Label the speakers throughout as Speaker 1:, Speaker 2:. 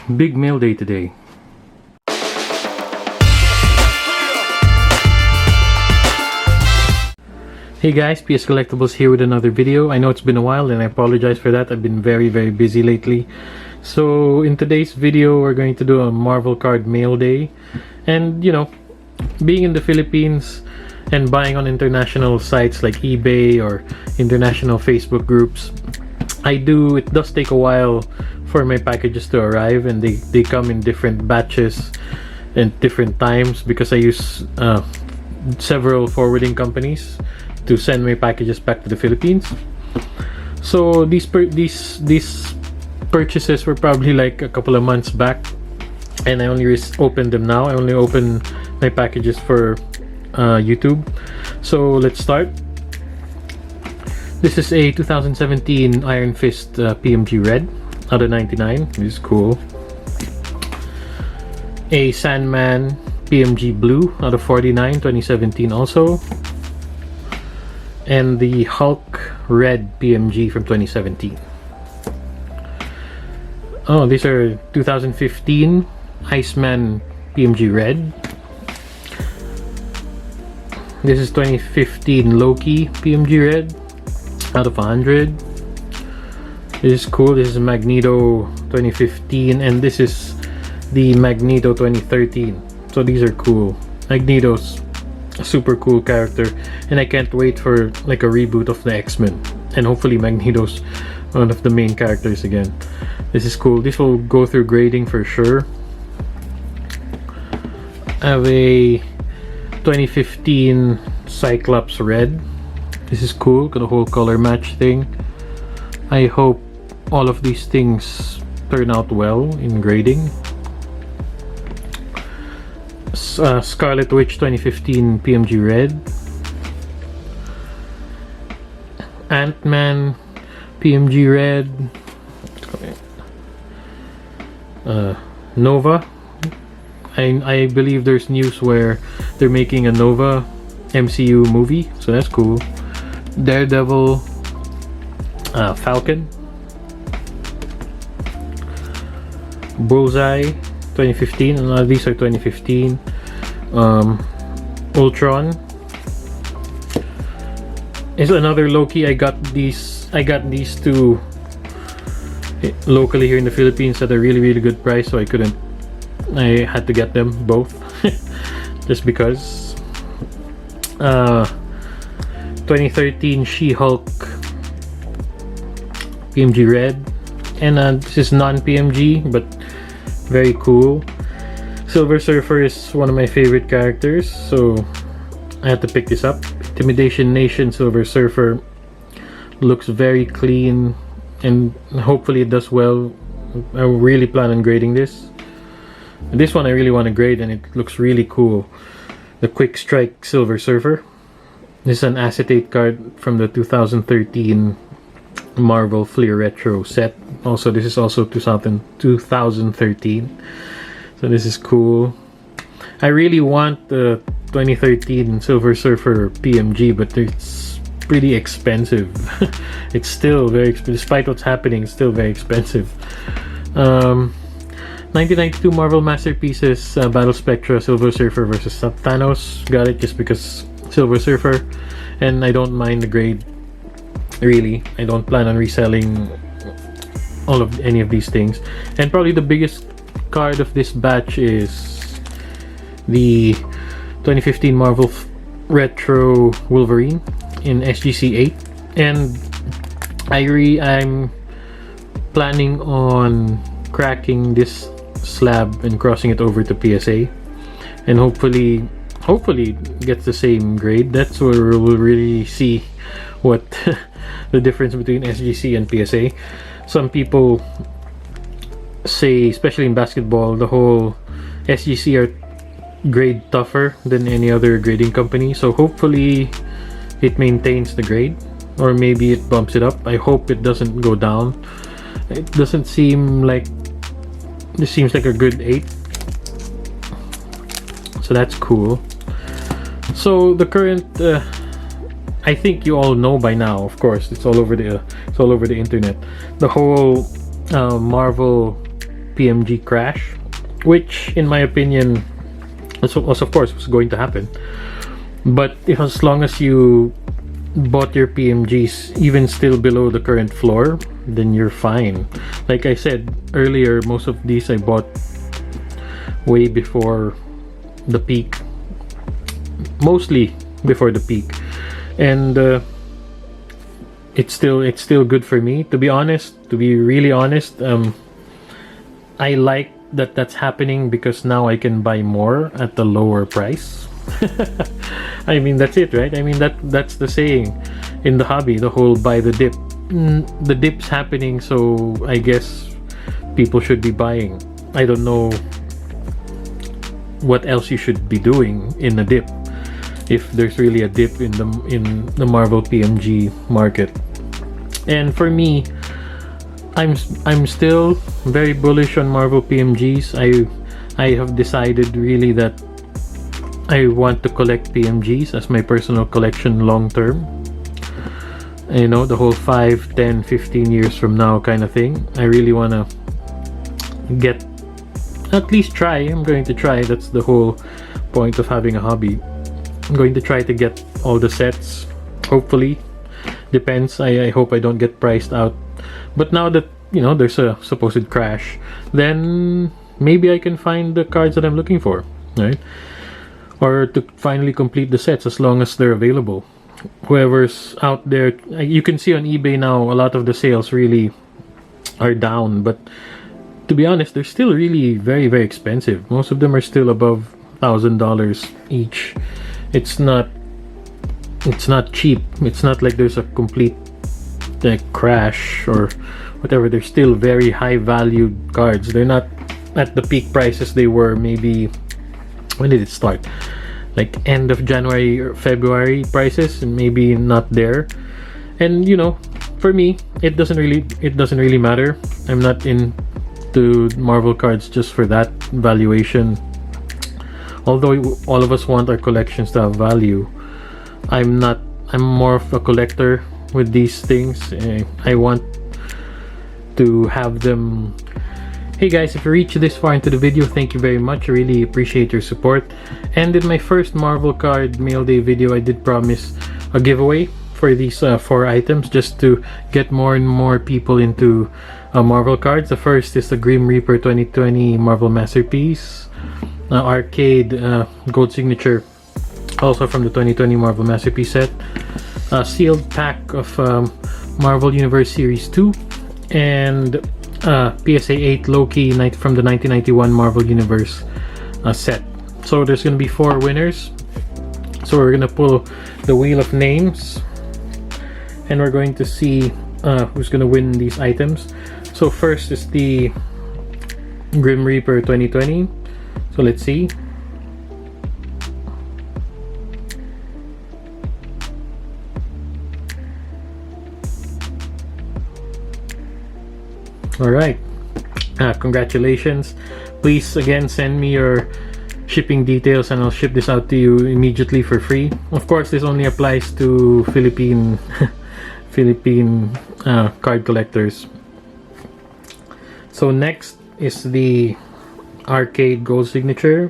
Speaker 1: Big mail day today. Hey guys, PS Collectibles here with another video. I know it's been a while and I apologize for that. I've been very busy lately. So in today's video we're going to do a Marvel card mail day. And you know, being in the Philippines and buying on international sites like eBay or international Facebook groups, it does take a while for my packages to arrive, and they come in different batches and different times because I use several forwarding companies to send my packages back to the Philippines. So these purchases were probably like a couple of months back, and I only opened them now. I only open my packages for YouTube. So let's start. This is a 2017 Iron Fist PMG Red out of 99. This is cool. A Sandman PMG Blue out of 49, 2017 also. And the Hulk Red PMG from 2017. Oh, these are 2015 Iceman PMG Red. This is 2015 Loki PMG Red out of 100. This is cool. This is Magneto 2015, and this is the Magneto 2013. So these are cool. Magneto's a super cool character, and I can't wait for like a reboot of the X-Men, and hopefully Magneto's one of the main characters again. This is cool. This will go through grading for sure. I have a 2015 Cyclops Red. This is cool. Got a whole color match thing. I hope all of these things turn out well in grading. Scarlet Witch 2015 PMG Red. Ant-Man PMG Red. Nova. I believe there's news where they're making a Nova MCU movie, so that's cool. Daredevil, Falcon, Bullseye 2015, and these are 2015. Ultron is another Loki. I got these two locally here in the Philippines at a really good price, so I had to get them both just because. 2013 She-Hulk PMG Red, and this is non-PMG but very cool. Silver Surfer is one of my favorite characters, so I had to pick this up. Intimidation Nation Silver Surfer looks very clean, and hopefully it does well. I really plan on grading this. This one I really want to grade, and it looks really cool. The Quick Strike Silver Surfer. This is an acetate card from the 2013 Marvel Fleer Retro set. Also, this is also 2013. So this is cool. I really want the 2013 Silver Surfer PMG, but it's pretty expensive. It's still very expensive. Despite what's happening, it's still very expensive. 1992 Marvel Masterpieces Battle Spectra Silver Surfer versus Thanos. Got it just because Silver Surfer, and I don't mind the grade. Really, I don't plan on reselling any of these things. And probably the biggest card of this batch is the 2015 Marvel Retro Wolverine in SGC 8, and I'm planning on cracking this slab and crossing it over to PSA, and hopefully gets the same grade. That's where we'll really see what the difference between SGC and PSA. Some people say, especially in basketball, the whole SGC are grade tougher than any other grading company, so hopefully it maintains the grade, or maybe it bumps it up. I hope it doesn't go down. It doesn't seem like, this seems like a good 8, so that's cool. So the current I think you all know by now, of course, it's all over the internet, the whole Marvel PMG crash, which in my opinion was of course was going to happen. But if as long as you bought your PMGs even still below the current floor, then you're fine. Like I said earlier, most of these I bought way before the peak, mostly before the peak, and it's still good for me, to be honest. To be really honest, I like that that's happening because now I can buy more at the lower price. I mean, that's it, right? I mean, that's the saying in the hobby, the whole buy the dip. The dip's happening, so I guess people should be buying. I don't know what else you should be doing in a dip if there's really a dip in the Marvel PMG market. And for me, I'm still very bullish on Marvel PMGs. I have decided really that I want to collect PMGs as my personal collection long term. You know, the whole 5, 10, 15 years from now kind of thing. I really want to get, at least try. I'm going to try. That's the whole point of having a hobby. I'm going to try to get all the sets, hopefully. Depends. I hope I don't get priced out. But now that, you know, there's a supposed crash, then maybe I can find the cards that I'm looking for, right? Or to finally complete the sets as long as they're available. Whoever's out there, you can see on eBay now a lot of the sales really are down, but to be honest, they're still really very, very expensive. Most of them are still above $1,000 each. It's not cheap. It's not like there's a complete crash or whatever. They're still very high valued cards. They're not at the peak prices they were maybe, when did it start? Like end of January or February prices, and maybe not there. And you know, for me, it doesn't really matter. I'm not into Marvel cards just for that valuation. Although all of us want our collections to have value, I'm not. I'm more of a collector with these things. I want to have them. Hey guys, if you reached this far into the video, thank you very much. I really appreciate your support. And in my first Marvel card mail day video, I did promise a giveaway for these 4 items just to get more and more people into Marvel cards. The first is the Grim Reaper 2020 Marvel Masterpiece Arcade Gold Signature, also from the 2020 Marvel Masterpiece set. A sealed pack of Marvel Universe Series 2 and PSA 8 Loki from the 1991 Marvel Universe set. So there's gonna be 4 winners. So we're gonna pull the wheel of names, and we're going to see who's gonna win these items. So first is the Grim Reaper 2020. So let's see. Alright, congratulations. Please again send me your shipping details and I'll ship this out to you immediately for free. Of course, this only applies to Philippine card collectors. So next is the Arcade Gold Signature.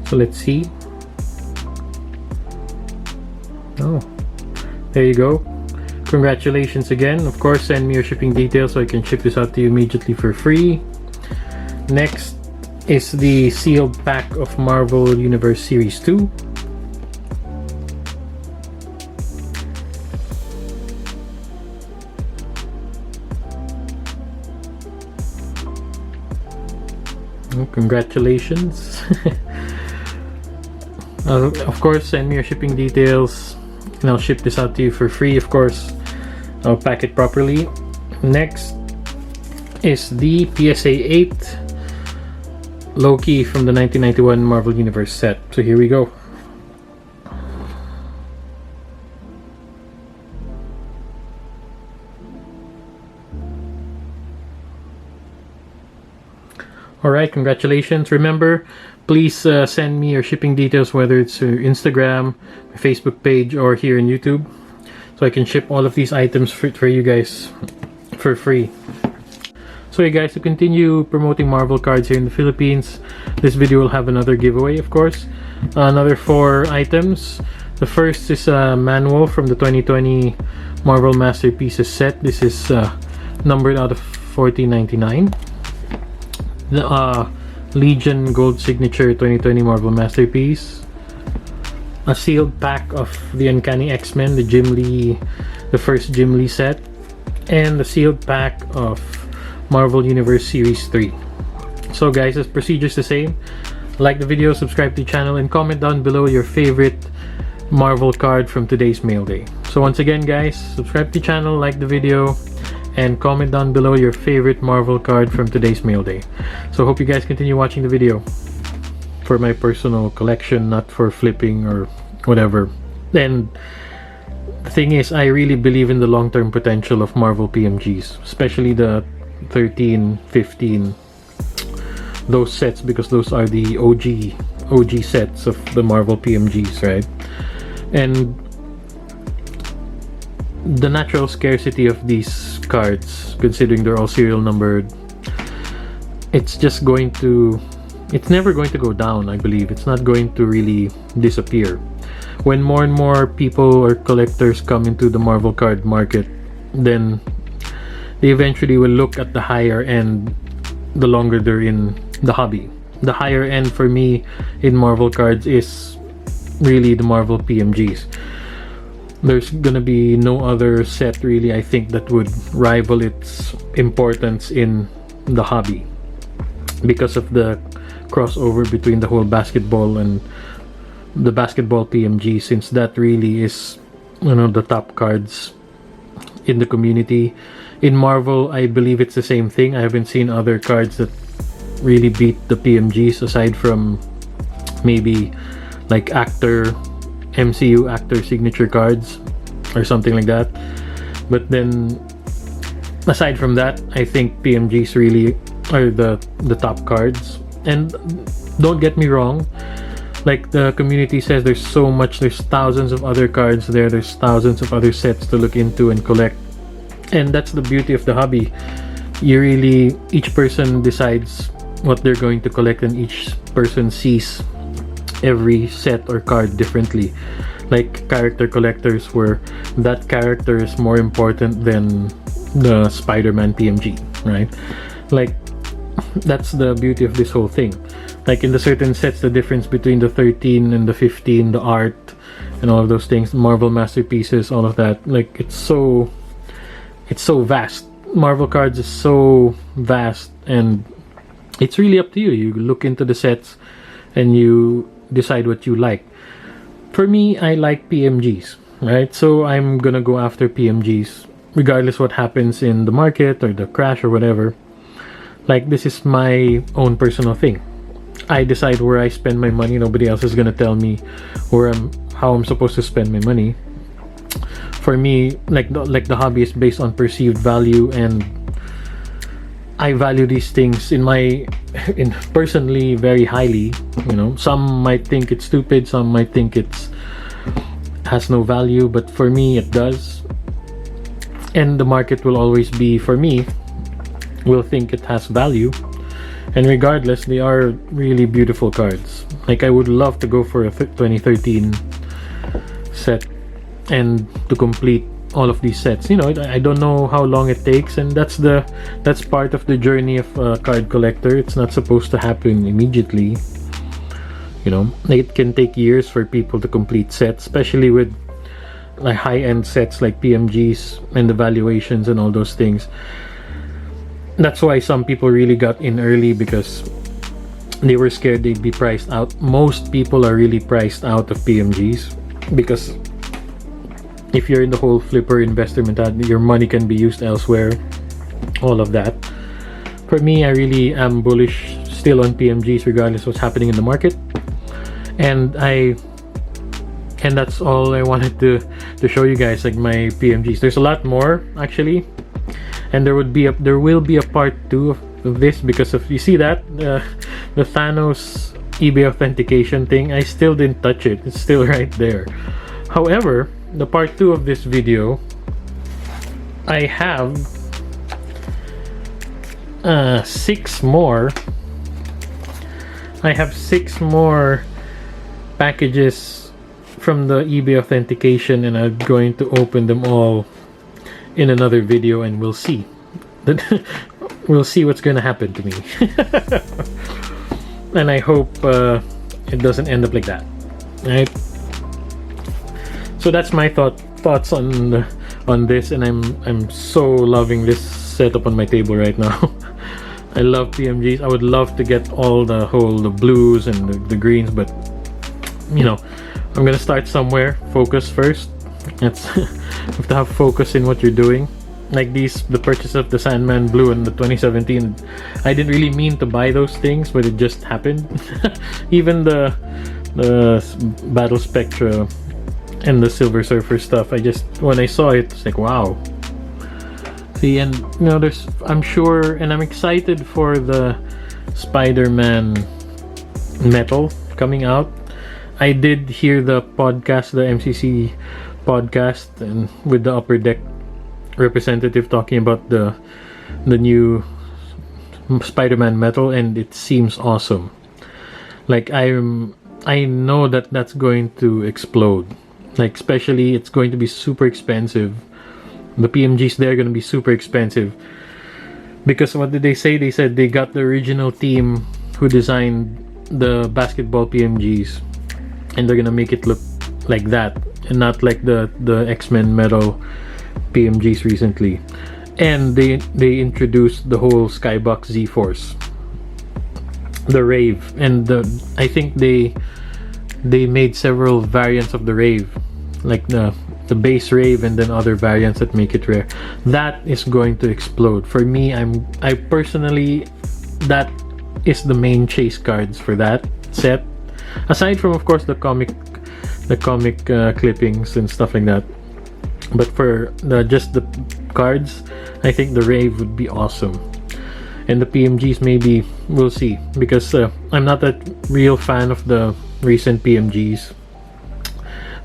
Speaker 1: So let's see. Oh, there you go. Congratulations again. Of course, send me your shipping details so I can ship this out to you immediately for free. Next is the sealed pack of Marvel Universe Series 2. Oh, congratulations. Of course, send me your shipping details and I'll ship this out to you for free. Of course, I'll pack it properly. Next is the PSA 8 Loki from the 1991 Marvel Universe set. So here we go. Alright, congratulations. Remember, please send me your shipping details, whether it's your Instagram, my Facebook page, or here on YouTube. so I can ship all of these items for you guys for free. So hey guys, to continue promoting Marvel cards here in the Philippines, this video will have another giveaway, of course. Another 4 items. The first is a manual from the 2020 Marvel Masterpieces set. This is numbered out of 14.99. The Legion Gold Signature 2020 Marvel Masterpiece. A sealed pack of the Uncanny X-Men, the first Jim Lee set. And the sealed pack of Marvel Universe Series 3. So guys, the procedure is the same. Like the video, subscribe to the channel, and comment down below your favorite Marvel card from today's mail day. So once again guys, subscribe to the channel, like the video, and comment down below your favorite Marvel card from today's mail day. So hope you guys continue watching the video for my personal collection, not for flipping or whatever. And the thing is, I really believe in the long-term potential of Marvel PMGs, especially the 13, 15, those sets, because those are the OG sets of the Marvel PMGs, right? And the natural scarcity of these cards, considering they're all serial numbered, it's never going to go down. I believe it's not going to really disappear. When more and more people or collectors come into the Marvel card market, then they eventually will look at the higher end the longer they're in the hobby. The higher end for me in Marvel cards is really the Marvel PMGs. There's gonna be no other set really, I think, that would rival its importance in the hobby because of the crossover between the whole basketball and the basketball PMG, since that really is, you know, the top cards in the community. In Marvel, I believe it's the same thing. I haven't seen other cards that really beat the PMGs aside from maybe like MCU actor signature cards or something like that. But then aside from that, I think PMGs really are the top cards. And don't get me wrong, like the community says, there's thousands of other cards there, there's thousands of other sets to look into and collect. And that's the beauty of the hobby. Each person decides what they're going to collect, and each person sees every set or card differently. Like character collectors, where that character is more important than the Spider-Man PMG, right? Like, that's the beauty of this whole thing. Like in the certain sets, the difference between the 13 and the 15, the art and all of those things, Marvel Masterpieces, all of that, like it's so vast. Marvel cards is so vast, and it's really up to you. You look into the sets and you decide what you like. For me, I like PMGs, right? So I'm gonna go after PMGs regardless what happens in the market or the crash or whatever. Like, this is my own personal thing. I decide where I spend my money. Nobody else is gonna tell me how I'm supposed to spend my money. For me, like the hobby is based on perceived value, and I value these things personally very highly. You know, some might think it's stupid, some might think has no value, but for me it does. And the market will always be, for me, will think it has value. And regardless, they are really beautiful cards. Like, I would love to go for a 2013 set and to complete all of these sets. You know, I don't know how long it takes, and that's part of the journey of a card collector. It's not supposed to happen immediately. You know, it can take years for people to complete sets, especially with like high-end sets like PMGs and the valuations and all those things. That's why some people really got in early, because they were scared they'd be priced out. Most people are really priced out of PMGs because if you're in the whole flipper investor mentality, your money can be used elsewhere, all of that. For me, I really am bullish still on PMGs regardless of what's happening in the market. And that's all I wanted to show you guys, like my PMGs. There's a lot more actually, and there will be a part 2 of this, because if you see that the Thanos eBay authentication thing, I still didn't touch it. It's still right there. However, the part 2 of this video, I have 6 more. I have 6 more packages from the eBay authentication, and I'm going to open them all in another video, and we'll see. We'll see what's going to happen to me. And I hope it doesn't end up like that. Right? So that's my thoughts on this, and I'm so loving this setup on my table right now. I love PMGs. I would love to get all the blues and the greens, but you know, I'm gonna start somewhere. Focus first. That's you have to have focus in what you're doing. Like the purchase of the Sandman Blue in the 2017. I didn't really mean to buy those things, but it just happened. Even the Battle Spectra and the Silver Surfer stuff, when I saw it, it's like, wow. See, and you know, I'm sure, and I'm excited for the Spider-Man metal coming out. I did hear the podcast, the MCC podcast, and with the Upper Deck representative talking about the new Spider-Man metal, and it seems awesome. Like I know that's going to explode. Like, especially, it's going to be super expensive. The PMGs, they're going to be super expensive. Because what did they say? They said they got the original team who designed the basketball PMGs, and they're going to make it look like that, and not like the X-Men metal PMGs recently. And they introduced the whole Skybox Z-Force, the Rave, and I think they made several variants of the Rave, like the base Rave, and then other variants that make it rare. That is going to explode. For me, I personally, that is the main chase cards for that set, aside from, of course, the comic clippings and stuff like that. But for just the cards, I think the Rave would be awesome. And the PMGs, maybe, we'll see, because I'm not a real fan of the recent PMGs,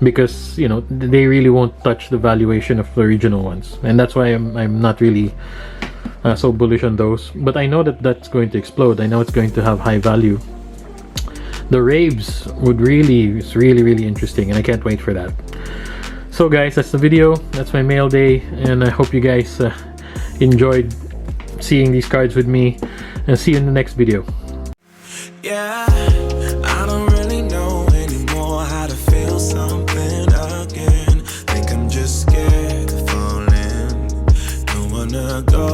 Speaker 1: because you know, they really won't touch the valuation of the original ones, and that's why I'm not really so bullish on those. But I know that's going to explode. I know it's going to have high value. The Raves is really interesting, and I can't wait for that. So guys, that's the video. That's my mail day, and I hope you guys enjoyed seeing these cards with me, and see you in the next video.
Speaker 2: Yeah, I don't really know anymore how to feel something again. Think I'm just scared of falling. Don't wanna go